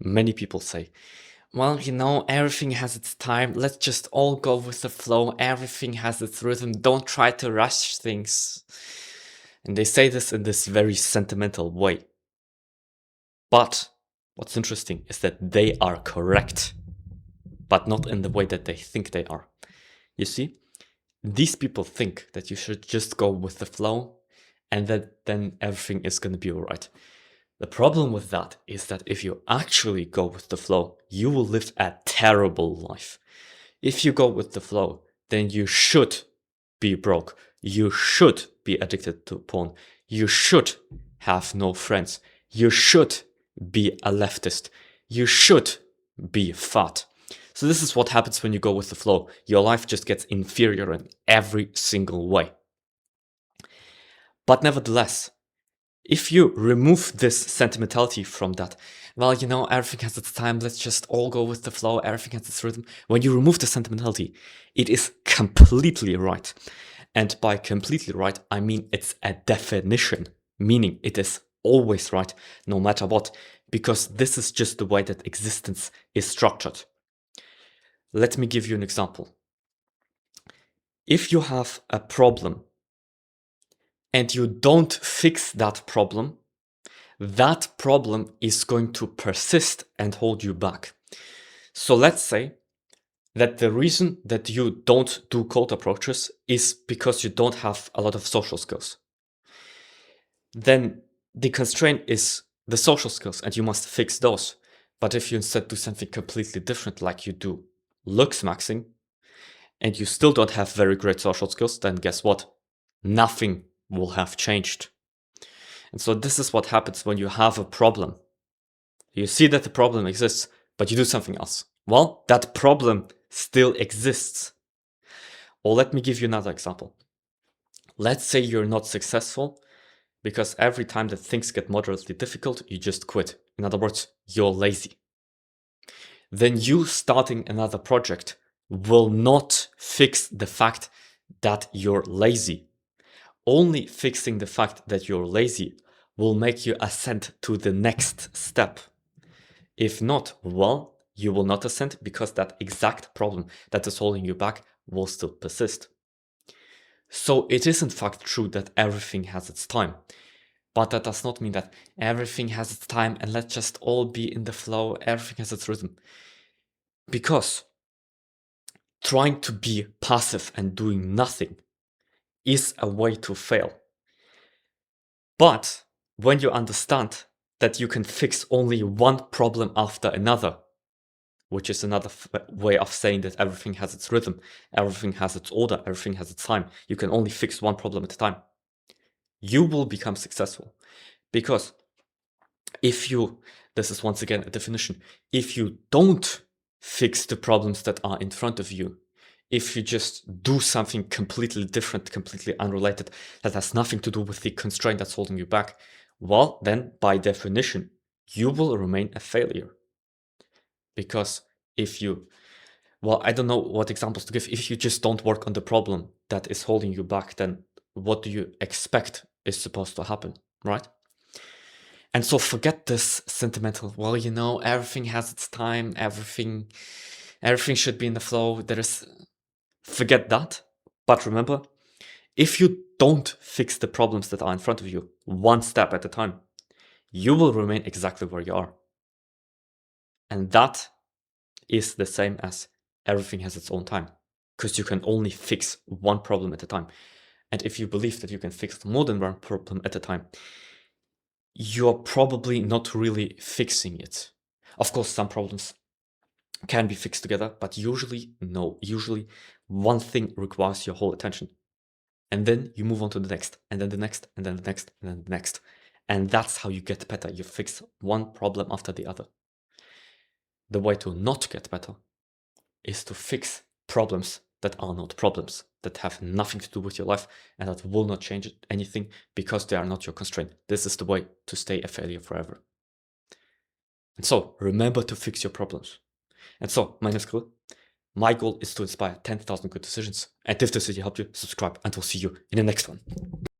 Many people say, well, everything has its time. Let's just all go with the flow. Everything has its rhythm. Don't try to rush things. And they say this in this very sentimental way. But what's interesting is that they are correct, but not in the way that they think they are. You see, these people think that you should just go with the flow and that then everything is going to be all right. The problem with that is that if you actually go with the flow, you will live a terrible life. If you go with the flow, then you should be broke. You should be addicted to porn. You should have no friends. You should be a leftist. You should be fat. So this is what happens when you go with the flow. Your life just gets inferior in every single way. But nevertheless, if you remove this sentimentality from that, well, everything has its time, let's just all go with the flow, everything has its rhythm. When you remove the sentimentality, it is completely right. And by completely right, I mean it's a definition, meaning it is always right, no matter what, because this is just the way that existence is structured. Let me give you an example. If you have a problem and you don't fix that problem is going to persist and hold you back. So let's say that the reason that you don't do cold approaches is because you don't have a lot of social skills. Then the constraint is the social skills and you must fix those. But if you instead do something completely different, like you do looks maxing, and you still don't have very great social skills, then guess what? Nothing will have changed. And so this is what happens when you have a problem. You see that the problem exists, but you do something else. Well, that problem still exists. Or let me give you another example. Let's say you're not successful because every time that things get moderately difficult, you just quit. In other words, you're lazy. Then you starting another project will not fix the fact that you're lazy. Only fixing the fact that you're lazy will make you ascend to the next step. If not, well, you will not ascend because that exact problem that is holding you back will still persist. So it is in fact true that everything has its time. But that does not mean that everything has its time and let's just all be in the flow, everything has its rhythm. Because trying to be passive and doing nothing is a way to fail. But when you understand that you can fix only one problem after another, which is another way of saying that everything has its rhythm, everything has its order, everything has its time, you can only fix one problem at a time, you will become successful. Because if you, this is once again a definition, if you don't fix the problems that are in front of you, if you just do something completely different, completely unrelated, that has nothing to do with the constraint that's holding you back, well, then by definition, you will remain a failure. Because if you, well, I don't know what examples to give. If you just don't work on the problem that is holding you back, then what do you expect is supposed to happen, right? And so forget this sentimental, well, everything has its time, everything should be in the flow. Forget that. But remember, if you don't fix the problems that are in front of you, one step at a time, you will remain exactly where you are. And that is the same as everything has its own time, because you can only fix one problem at a time. And if you believe that you can fix more than one problem at a time, you're probably not really fixing it. Of course, some problems can be fixed together, but usually no. Usually one thing requires your whole attention. And then you move on to the next, and then the next, and then the next, and then the next. And that's how you get better. You fix one problem after the other. The way to not get better is to fix problems that are not problems, that have nothing to do with your life and that will not change anything because they are not your constraint. This is the way to stay a failure forever. And so remember to fix your problems. And so my name is Kirill. My goal is to inspire 10,000 good decisions. And if this video helped you, subscribe and we'll see you in the next one.